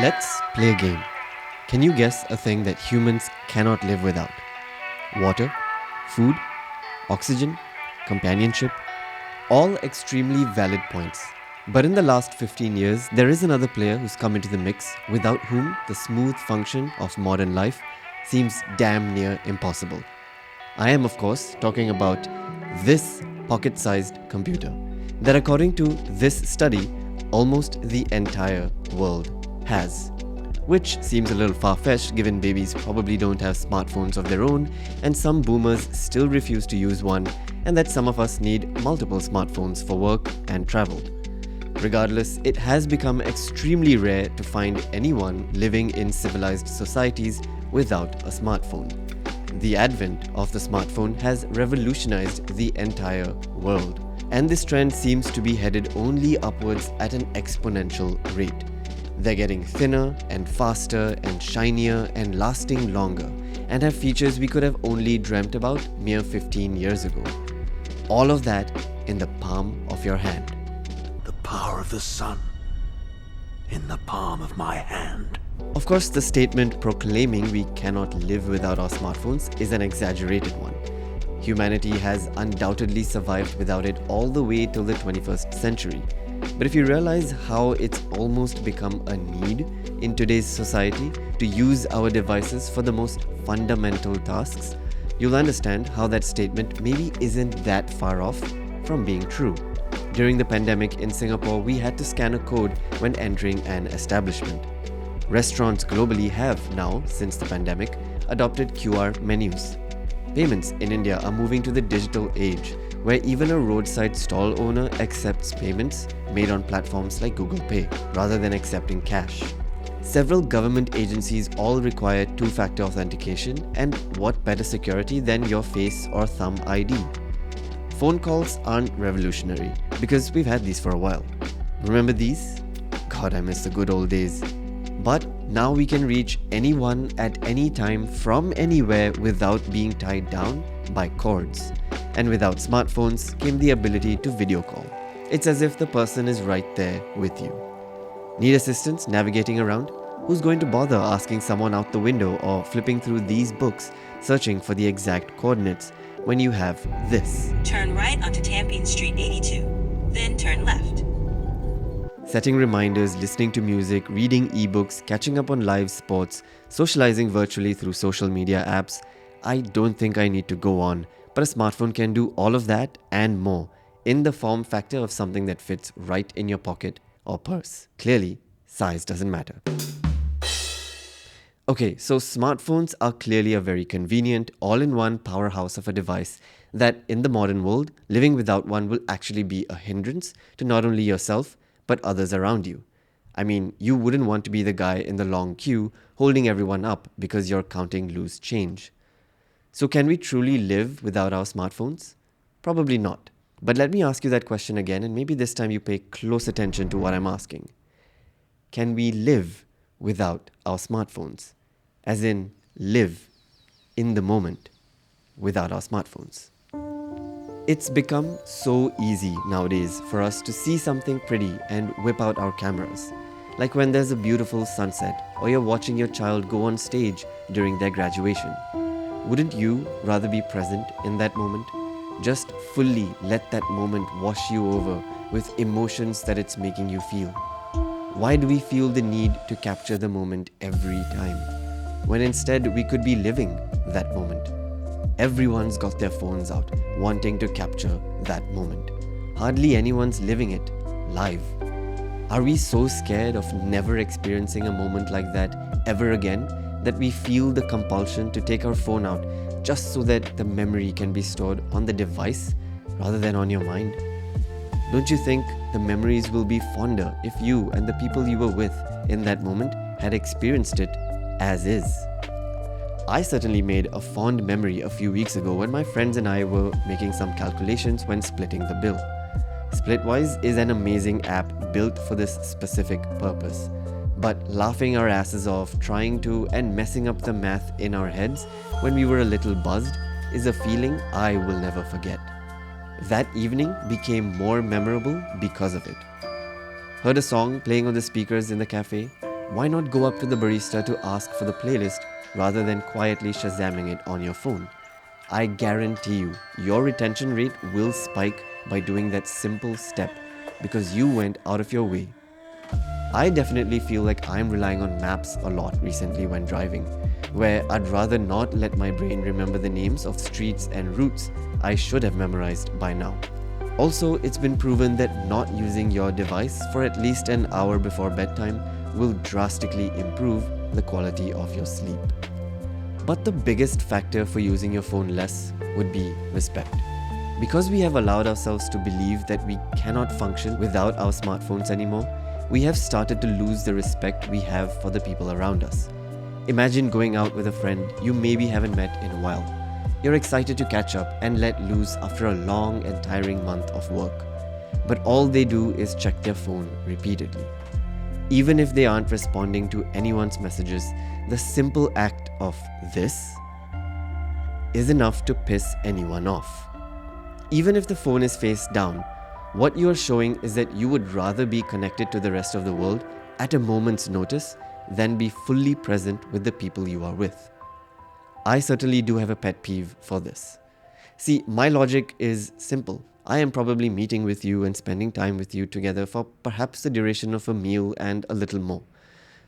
Let's play a game. Can you guess a thing that humans cannot live without? Water, food, oxygen, companionship, all extremely valid points. But in the last 15 years, there is another player who's come into the mix without whom the smooth function of modern life seems damn near impossible. I am, of course, talking about this pocket sized computer that, according to this study, almost the entire world has. Which seems a little far-fetched given babies probably don't have smartphones of their own and some boomers still refuse to use one, and that some of us need multiple smartphones for work and travel. Regardless, it has become extremely rare to find anyone living in civilized societies without a smartphone. The advent of the smartphone has revolutionized the entire world, and this trend seems to be headed only upwards at an exponential rate. They're getting thinner and faster and shinier and lasting longer, and have features we could have only dreamt about mere 15 years ago. All of that in the palm of your hand. The power of the sun in the palm of my hand. Of course, the statement proclaiming we cannot live without our smartphones is an exaggerated one. Humanity has undoubtedly survived without it all the way till the 21st century. But if you realize how it's almost become a need in today's society to use our devices for the most fundamental tasks, you'll understand how that statement maybe isn't that far off from being true. During the pandemic in Singapore, we had to scan a code when entering an establishment. Restaurants globally have now, since the pandemic, adopted QR menus. Payments in India are moving to the digital age, where even a roadside stall owner accepts payments made on platforms like Google Pay, rather than accepting cash. Several government agencies all require two-factor authentication, and what better security than your face or thumb ID? Phone calls aren't revolutionary, because we've had these for a while. Remember these? God, I miss the good old days. But now we can reach anyone at any time from anywhere without being tied down by cords. And without smartphones came the ability to video call. It's as if the person is right there with you. Need assistance navigating around? Who's going to bother asking someone out the window or flipping through these books searching for the exact coordinates when you have this? Turn right onto Tampines Street 82, then turn left. Setting reminders, listening to music, reading ebooks, catching up on live sports, socializing virtually through social media apps. I don't think I need to go on, but a smartphone can do all of that and more in the form factor of something that fits right in your pocket or purse. Clearly, size doesn't matter. Okay, so smartphones are clearly a very convenient, all-in-one powerhouse of a device that in the modern world, living without one will actually be a hindrance to not only yourself, but others around you. I mean, you wouldn't want to be the guy in the long queue holding everyone up because you're counting loose change. So can we truly live without our smartphones? Probably not. But let me ask you that question again, and maybe this time you pay close attention to what I'm asking. Can we live without our smartphones? As in, live in the moment without our smartphones. It's become so easy nowadays for us to see something pretty and whip out our cameras. Like when there's a beautiful sunset or you're watching your child go on stage during their graduation. Wouldn't you rather be present in that moment? Just fully let that moment wash you over with emotions that it's making you feel. Why do we feel the need to capture the moment every time, when instead we could be living that moment? Everyone's got their phones out, wanting to capture that moment. Hardly anyone's living it live. Are we so scared of never experiencing a moment like that ever again that we feel the compulsion to take our phone out just so that the memory can be stored on the device rather than on your mind? Don't you think the memories will be fonder if you and the people you were with in that moment had experienced it as is? I certainly made a fond memory a few weeks ago when my friends and I were making some calculations when splitting the bill. Splitwise is an amazing app built for this specific purpose. But laughing our asses off, trying to and messing up the math in our heads when we were a little buzzed is a feeling I will never forget. That evening became more memorable because of it. Heard a song playing on the speakers in the cafe, why not go up to the barista to ask for the playlist rather than quietly shazamming it on your phone? I guarantee you, your retention rate will spike by doing that simple step because you went out of your way. I definitely feel like I'm relying on maps a lot recently when driving, where I'd rather not let my brain remember the names of streets and routes I should have memorized by now. Also, it's been proven that not using your device for at least an hour before bedtime will drastically improve the quality of your sleep. But the biggest factor for using your phone less would be respect. Because we have allowed ourselves to believe that we cannot function without our smartphones anymore, we have started to lose the respect we have for the people around us. Imagine going out with a friend you maybe haven't met in a while. You're excited to catch up and let loose after a long and tiring month of work. But all they do is check their phone repeatedly. Even if they aren't responding to anyone's messages, the simple act of this is enough to piss anyone off. Even if the phone is face down, what you are showing is that you would rather be connected to the rest of the world at a moment's notice than be fully present with the people you are with. I certainly do have a pet peeve for this. See, my logic is simple. I am probably meeting with you and spending time with you together for perhaps the duration of a meal and a little more.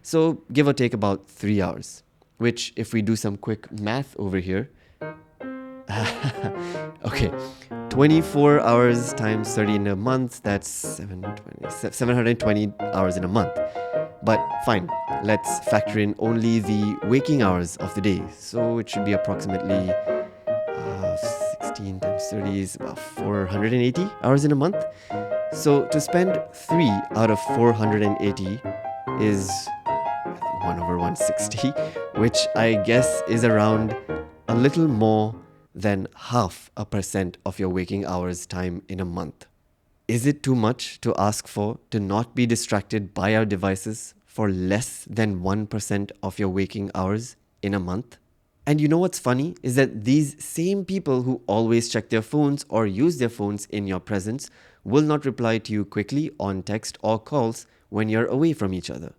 So give or take about 3 hours, which if we do some quick math over here, okay, 24 hours times 30 in a month, that's 720 hours in a month. But fine, let's factor in only the waking hours of the day. So it should be approximately 16 times 30 is about 480 hours in a month. So to spend 3 out of 480 is 1 over 160, which I guess is around a little more than 0.5% of your waking hours time in a month. Is it too much to ask for to not be distracted by our devices for less than 1% of your waking hours in a month? And you know what's funny is that these same people who always check their phones or use their phones in your presence will not reply to you quickly on text or calls when you're away from each other.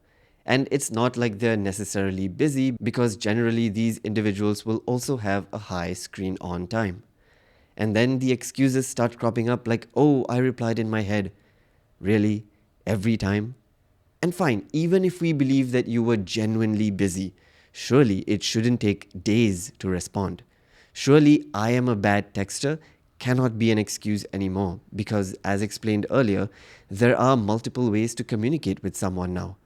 And it's not like they're necessarily busy because generally these individuals will also have a high screen on time. And then the excuses start cropping up like, oh, I replied in my head. Really? Every time? And fine, even if we believe that you were genuinely busy, surely it shouldn't take days to respond. Surely I am a bad texter cannot be an excuse anymore because, as explained earlier, there are multiple ways to communicate with someone now.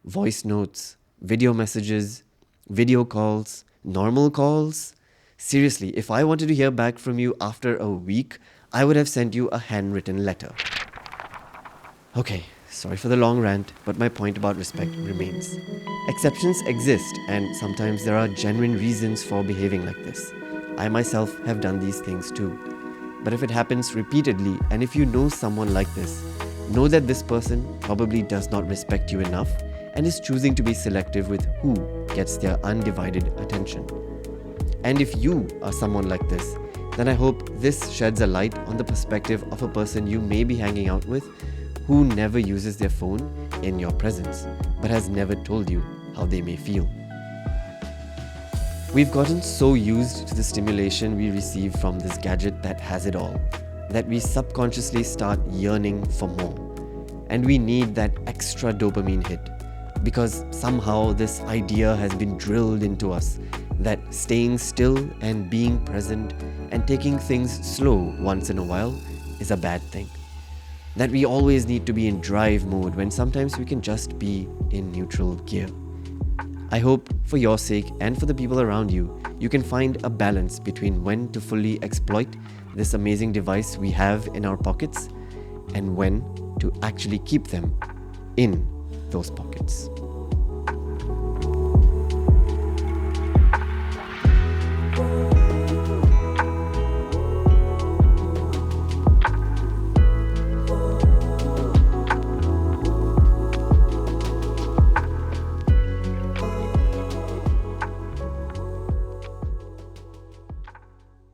Voice notes, video messages, video calls, normal calls. Seriously, if I wanted to hear back from you after a week, I would have sent you a handwritten letter. Okay, sorry for the long rant, but my point about respect remains. Exceptions exist, and sometimes there are genuine reasons for behaving like this. I myself have done these things too. But if it happens repeatedly, and if you know someone like this, know that this person probably does not respect you enough and is choosing to be selective with who gets their undivided attention. And if you are someone like this, then I hope this sheds a light on the perspective of a person you may be hanging out with who never uses their phone in your presence, but has never told you how they may feel. We've gotten so used to the stimulation we receive from this gadget that has it all, that we subconsciously start yearning for more. And we need that extra dopamine hit, because somehow this idea has been drilled into us that staying still and being present and taking things slow once in a while is a bad thing. That we always need to be in drive mode when sometimes we can just be in neutral gear. I hope for your sake and for the people around you, you can find a balance between when to fully exploit this amazing device we have in our pockets and when to actually keep them in those pockets.